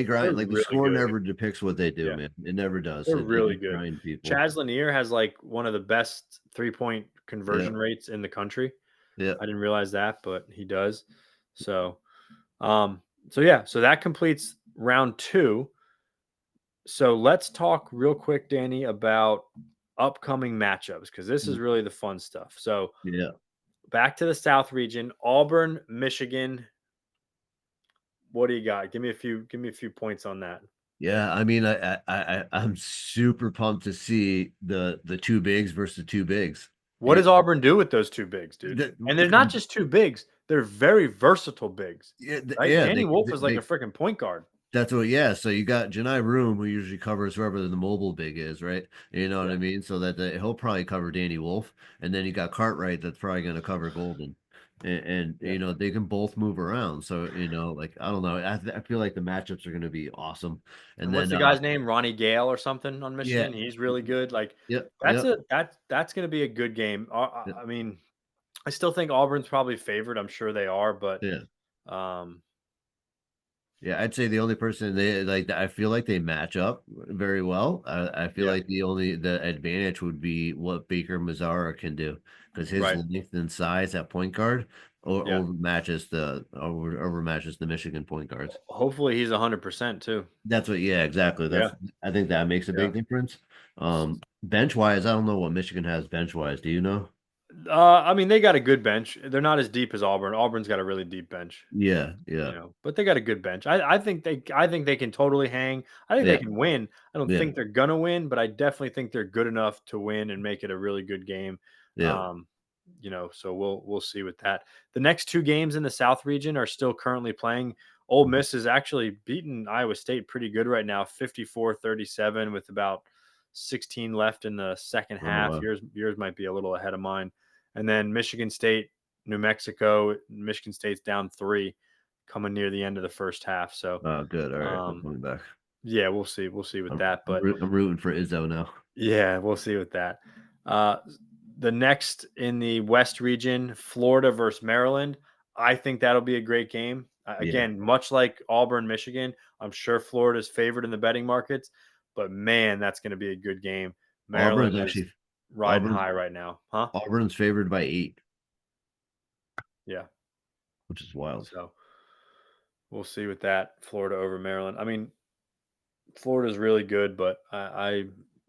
They're grind. Like the really score good. never depicts what they do, Yeah. man. It never does. They're They really just good. grind people. Chaz Lanier has, like, one of the best three-point Yeah, conversion rates in the country. yeah. I didn't realize that, but he does. So, um, so yeah, so that completes round 2. So let's talk real quick, Danny, about upcoming matchups because this is Mm, really the fun stuff. So yeah, back to the South region, Auburn, Michigan. What do you got? Give me a few points on that. yeah. I mean, I'm super pumped to see the two bigs versus the two bigs. What does It, Auburn do with those 2 bigs, dude? the, And they're not just 2 bigs, they're very versatile bigs, yeah, right? yeah, Danny Wolf is like a they freaking point guard. That's what, yeah. So you got Janai Room, who usually covers whoever the mobile big is, right? You know what Yeah, I mean? So that he'll probably cover Danny Wolf, and then you got Cartwright that's probably going to cover Golden, and yeah. they can both move around. So like I don't know, I feel like the matchups are going to be awesome. And And what's then the guy's name? Ronnie Gale or something on yeah, Michigan? He's really good. Like, yep, that's yep, that's gonna be a good game. yep, I mean, I still think Auburn's probably favored. I'm sure they are, but, yeah. um, Yeah, I'd say the only person they like I feel like they match up very well. I feel yeah, like the advantage would be what Baker Mazzara can do because his right. length and size at point guard Yeah. overmatches the Michigan point guards. Hopefully he's 100% too. That's what, yeah, exactly. Yeah, I think that makes a yeah. big difference. Bench wise, I don't know what Michigan has bench wise. Do you know? I mean, they got a good bench. They're not as deep as Auburn. Auburn's got a really deep bench. Yeah, yeah, But they got a good bench. I think they can totally hang. I think they yeah, can win. I don't yeah, think they're gonna win, but I definitely think they're good enough to win and make it a really good game. yeah. Um, so we'll see with that. The next 2 games in the South region are still currently playing. Ole Miss is actually beating Iowa State pretty good right now, 54-37 with about 16 left in the second Oh, half. wow. Yours might be a little ahead of mine. And then Michigan State, New Mexico. Michigan State's down 3 coming near the end of the first half. So, Good. All right, I'm um, coming back. yeah, we'll see. We'll see with that. But I'm rooting for Izzo now. yeah, we'll see with that. Uh, the next in the West region, Florida versus Maryland. I think that'll be a great game. Yeah. Again, much like Auburn, Michigan, I'm sure Florida's favored in the betting markets, but man, that's going to be a good game. Auburn's Maryland is actually riding Auburn's high right now, huh? Auburn's favored by 8, Yeah. which is wild. So we'll see with that. Florida over Maryland. I mean, Florida's really good, but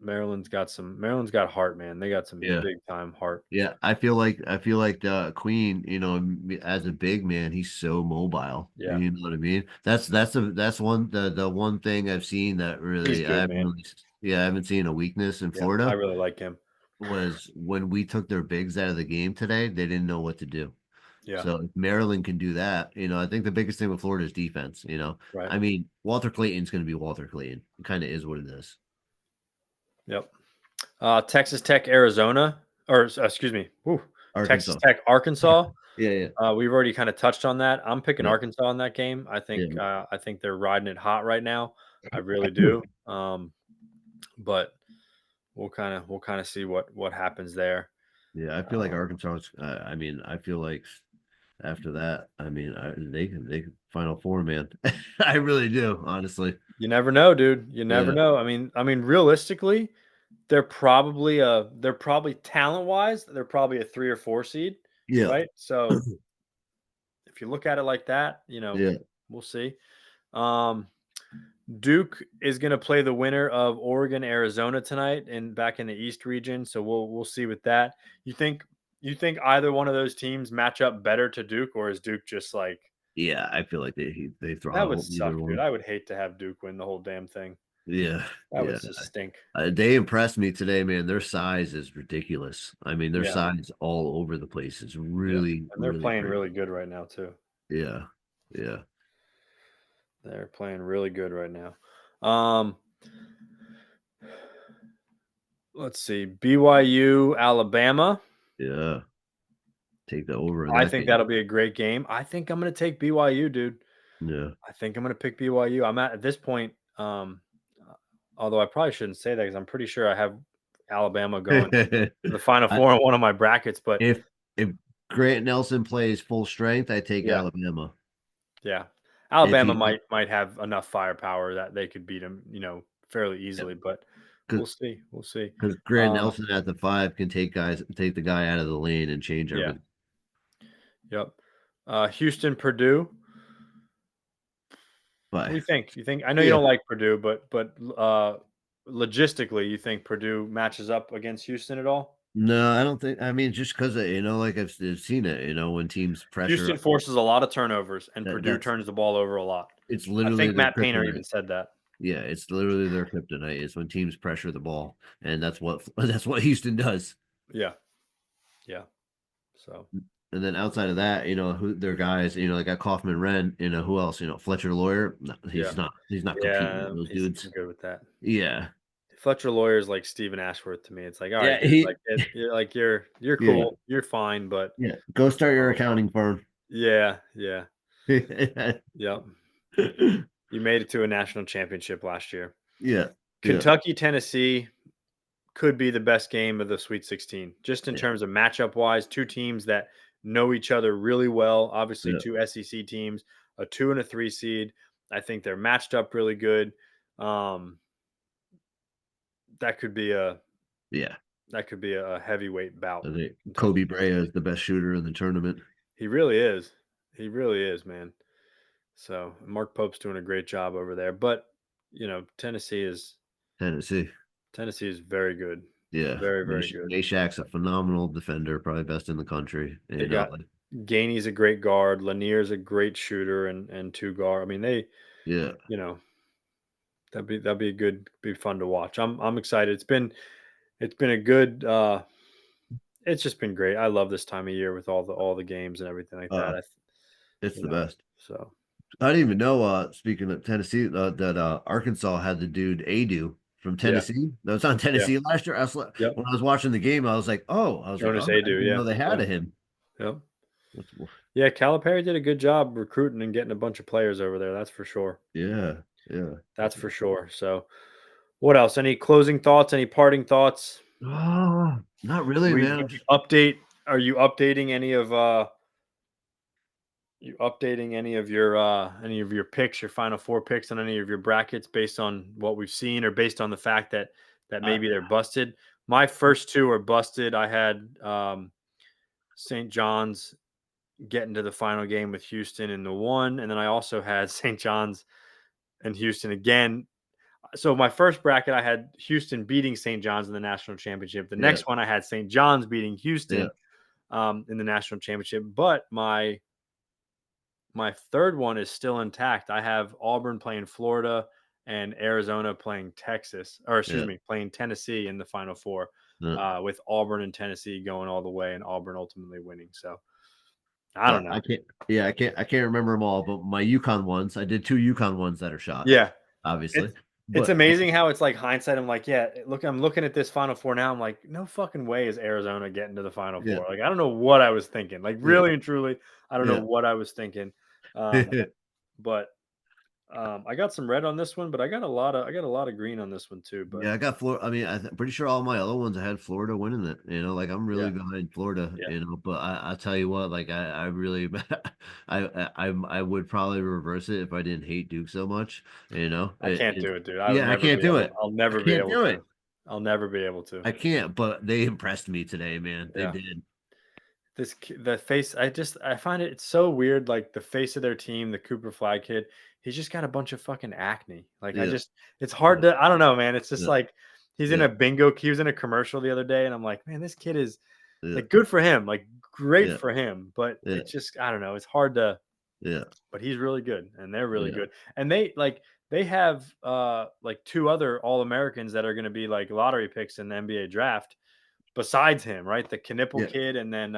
Maryland's got heart, man. They got some Yeah. big time heart. Yeah, I feel like the Queen, as a big man, he's so mobile. Yeah, You know what I mean? That's the one thing I've seen that he's really good, man. I haven't seen a weakness in Yeah, I Florida really like him. was when we took their bigs out of the game today, they didn't know what to do. Yeah, So if Maryland can do that, I think the biggest thing with Florida is defense, right. I mean, Walter Clayton's going to be Walter Clayton. It kind of is what it is. Yep. Texas Tech, Arizona, or excuse me, Texas Arkansas. Tech, Arkansas. Yeah, yeah, We've already kind of touched on that. I'm picking yeah, Arkansas in that game. yeah. I think they're riding it hot right now. I really do. But we'll kind of see what happens there. Yeah, I feel like Um, Arkansas is, I mean, I feel like after that, I mean, they can Final Four, man. I really do, honestly. you never know, dude. You never Yeah, know. I mean, realistically, they're probably talent wise, they're probably a 3 or 4 seed, yeah, right? So if you look at it like that, yeah. we'll see. Um, Duke is going to play the winner of Oregon, Arizona tonight, and back in the East region. So we'll see with that. You think you think either one of those teams match up better to Duke, or is Duke just like Yeah, I feel like they that would throttle either suck, dude? one. I would hate to have Duke win the whole damn thing. Yeah, That would yeah. just stink. They impressed me today, man. Their size is ridiculous. I mean, their Yeah, size all over the place is yeah, really, and they're really playing crazy. really good right now too. Yeah, yeah, They're playing really good right now. Um, let's see, BYU, Alabama. Yeah, take the over in I that think game. that'll be a great game. I think I'm gonna take BYU, dude. Yeah. I think I'm gonna pick BYU. I'm at this point, uh, although I probably shouldn't say that because I'm pretty sure I have Alabama going to the Final I, Four in one of my brackets. But if if Grant Nelson plays full strength, I take yeah, Alabama. yeah, If Alabama he might have enough firepower that they could beat him, fairly easily. But we'll see. We'll see. because Grant Um, Nelson at the 5 can take the guy out of the lane and change yeah, everything. yep. Houston, Purdue. What But do you think? You think? I know you yeah, don't like Purdue, but logistically, you think Purdue matches up against Houston at all? no, I don't think. I mean, just because like I've seen it, when teams pressure, Houston forces a lot of turnovers, and Purdue that's turns the ball over a lot. it's I literally think their Matt Painter kryptonite. even said that. Yeah, it's literally their kryptonite is when teams pressure the ball, and that's what that's what Houston does. Yeah, yeah. So And then outside of that, who their guys, they got Kaufman Wren, who else, Fletcher Lawyer. No, yeah, he's not competing with yeah. those I'm dudes. good with that. Yeah. Fletcher Lawyer is like Stephen Ashworth to me. It's like, all right, Yeah, dude, like you're yeah, cool, you're fine, but yeah. Go start your um, accounting firm. yeah, yeah, Yeah, yep. You made it to a national championship last year. yeah, yeah, Kentucky, Tennessee could be the best game of the Sweet 16, just in yeah, terms of matchup wise. Two teams that know each other really well. Obviously, yeah, two SEC teams, a 2 and a 3 seed. I think they're matched up really good. Um, that could be a yeah. heavyweight bout. I think Kentucky, Kobe Brea Tennessee. is the best shooter in the tournament. He really is. He really is, man. So Mark Pope's doing a great job over there. But Tennessee. Tennessee is very good, Yeah. very very good. Nashak's a phenomenal defender, probably best in the country. They got Gainey's a great guard. Lanier's a great shooter and two guard. I mean, Yeah. you know, that'd be a good, be fun to watch. I'm excited. It's been a good. It's just been great. I love this time of year with all the games and everything like that. Uh, it's You the know, best. so I didn't even know, speaking of Tennessee, that Arkansas had the dude Adu from yeah, Tennessee that was on yeah, Tennessee last year. yep. When I was watching the game, I was like, Jonas I Adu, didn't yeah, know they had yeah, him. yep. That's, Yeah, Calipari did a good job recruiting and getting a bunch of players over there. That's for sure. yeah, yeah. That's for sure. So, what else? Any closing thoughts? Any parting thoughts? Oh, not really, We man. did you update Are you updating any of your picks, your final four picks on any of your brackets based on what we've seen or based on the fact that I, maybe they're busted? My first two are busted. I had St. John's getting to the final game with Houston in the one, and then I also had St. John's and Houston again. So my first bracket, I had Houston beating St. John's in the national championship. The yeah, next one, I had St. John's beating yeah, Houston in the national championship. But my third one is still intact. I have Auburn playing Florida and Arizona playing Texas, or excuse yeah. me, playing Tennessee in the Final Four, No. with Auburn and Tennessee going all the way, and Auburn ultimately winning. So I don't I know. can't. Yeah, I can't remember them all, but my Yukon ones, I did two Yukon ones that are shot, Yeah, obviously. it's But amazing how it's like hindsight. I'm like, yeah, look, I'm looking at this Final Four now. I'm like, no fucking way is Arizona getting to the Final yeah, Four. Like, I don't know what I was thinking. Like, yeah, really and truly, I don't know yeah. what I was thinking. Um, but I got some red on this one, but I got a lot of green on this one too. But Yeah, I got Florida. I mean, I'm pretty sure all my other ones I had Florida winning it. Like I'm yeah, really behind Florida. yeah, But I tell you what, like I really, I would probably reverse it if I didn't hate Duke so much. I can't It's do it, dude. I would yeah, I never can't be do able. it. I'll I never be can't able do to. it. I'll never be able to. I can't. But they impressed me today, man. They Yeah. did. The face, I find it's so weird, like, the face of their team, the Cooper Flag kid, he's just got a bunch of fucking acne. Like, Yeah, it's hard yeah, to I don't know, man. It's just yeah, like yeah, he was in a commercial the other day, and I'm like, "Man, this kid is yeah, like, good for him, like, great yeah, for him," but yeah, it's just I don't know, it's hard to yeah, but he's really good, and they're really yeah. good. And they have, like, 2 other All-Americans that are gonna be, like, lottery picks in the NBA draft besides him, right? The Knipple Yeah. kid and then,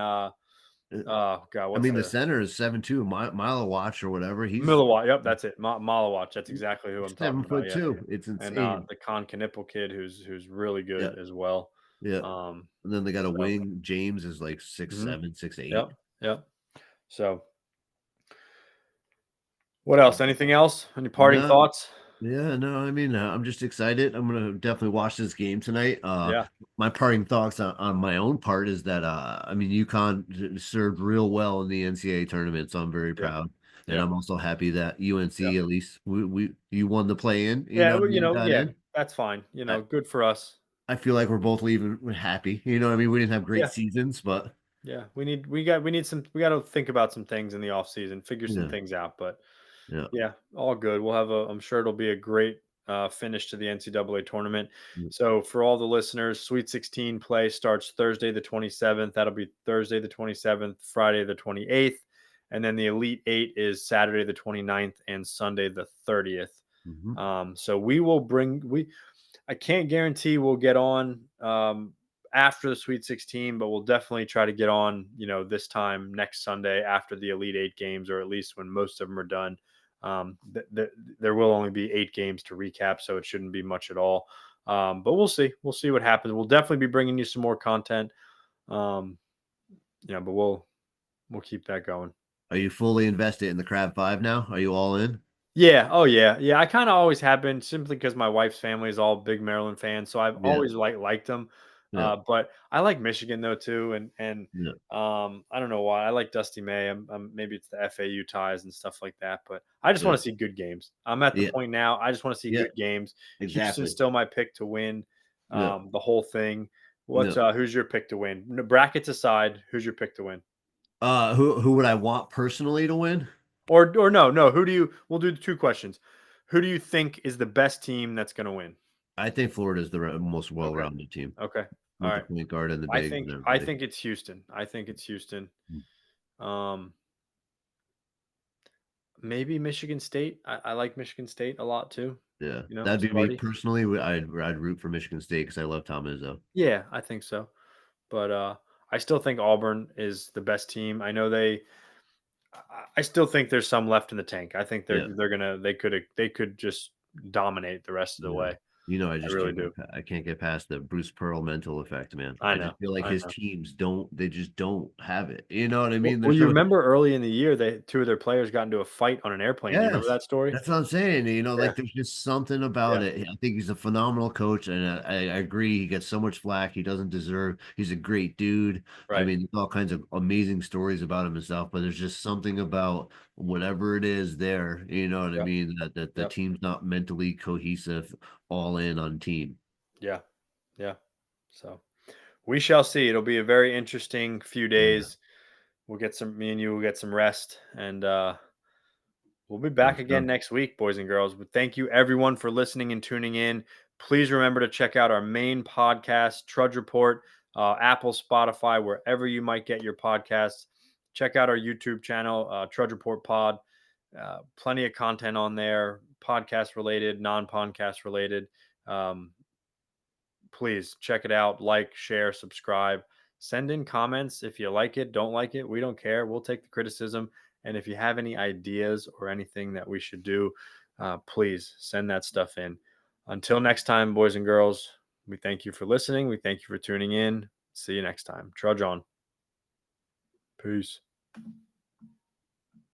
Oh God, I what's mean, the their center is 7'2", Milo Watch or whatever. He's Milliwatt? Yep, that's it. Malawach. That's exactly who I'm seven talking about. foot Yeah, two. It's and insane. the Con Knipple kid, who's really Yeah, good as well. yeah. Um, And then they got a so wing. James is like six mhm. seven, 6'8". Yep, yep. So what else? Anything else? Any parting No, thoughts? yeah, no. I mean, I'm just excited. I'm gonna definitely watch this game tonight. Yeah, My parting thoughts on my own part is that I mean, UConn served real well in the NCAA tournament, so I'm very yeah, proud. And yeah, I'm also happy that yeah. UNC, at least we you won the play in. You Yeah, know what well, I mean? Got yeah, in. that's fine. I, Good for us. I feel like we're both leaving happy. You know what I mean? We didn't have great Yeah, seasons, but yeah. We need some. We got to think about some things in the off season, figure some yeah, things out. But yeah, yeah, all good. We'll have a. I'm sure it'll be a great finish to the NCAA tournament. yeah. So for all the listeners, Sweet 16 play starts Thursday the 27th. That'll be Thursday the 27th, Friday the 28th, and then the Elite Eight is Saturday the 29th and Sunday the 30th. Mhm. So we will bring we. I can't guarantee we'll get on after the Sweet 16, but we'll definitely try to get on, this time next Sunday after the Elite Eight games, or at least when most of them are done. There will only be 8 games to recap, so it shouldn't be much at all. But we'll see. We'll see what happens. We'll definitely be bringing you some more content. Um, but we'll keep that going. Are you fully invested in the Crab Five now? Are you all in? Yeah. Oh, yeah. Yeah. I kind of always have been simply because my wife's family is all big Maryland fans, so I've Yeah, always liked them. yeah, But I like Michigan though too, and yeah, I don't know why I like Dusty May. Maybe it's the FAU ties and stuff like that, but I just yeah, want to see good games. I'm at the yeah, point now. I just want to see yeah. good games. Houston's Exactly. still my pick to win Yeah, the whole thing. yeah. Who's your pick to win? Brackets aside, who's your pick to win? Who would I want personally to win? Or no, who do you we'll do 2 questions. Who do you think is the best team that's gonna win? I think Florida is the most Okay. well-rounded team Okay. with the Alright. point guard and the I bigs think and I everybody. think it's Houston. I think it's Houston. Mm. Um, Maybe Michigan State. I like Michigan State a lot too. Yeah, that'd be me Sparty. personally. I'd root for Michigan State because I love Tom Izzo. Yeah, I think so. But, I still think Auburn is the best team. I know I still think there's some left in the tank. I think Yeah, they could just dominate the rest of the yeah. way. You know, I really do. I can't get past the Bruce Pearl mental effect, man. I I know. just feel like I his know. teams they just don't have it. You know what I Well mean? They're well, you so remember early in the year, 2 of their players got into a fight on an airplane. Do you remember Yes, that story? that's what I'm saying. You know, Yeah, like there's just something about yeah, it. I think he's a phenomenal coach, and I agree. He gets so much flack he doesn't deserve. He's a great dude. I right. mean, there's all kinds of amazing stories about him and stuff, but there's just something about whatever it is there. You know what I Yep, mean? That the yep, team's not mentally cohesive, all in on team. yeah, yeah. So, we shall see. It'll be a very interesting few Yeah, days. Me and you will get some rest, and, we'll be for back again sure. next week, boys and girls. But thank you everyone for listening and tuning in. Please remember to check out our main podcast, Trudge Report, Apple, Spotify, wherever you might get your podcasts. Check out our YouTube channel, Trudge Report Pod. Plenty of content on there, podcast related, non-podcast related. Um, please check it out. Like, share, subscribe. Send in comments if you like it, don't like it. We don't care. We'll take the criticism. And if you have any ideas or anything that we should do, please send that stuff in. Until next time, boys and girls, we thank you for listening. We thank you for tuning in. See you next time. Trudge on. Peace.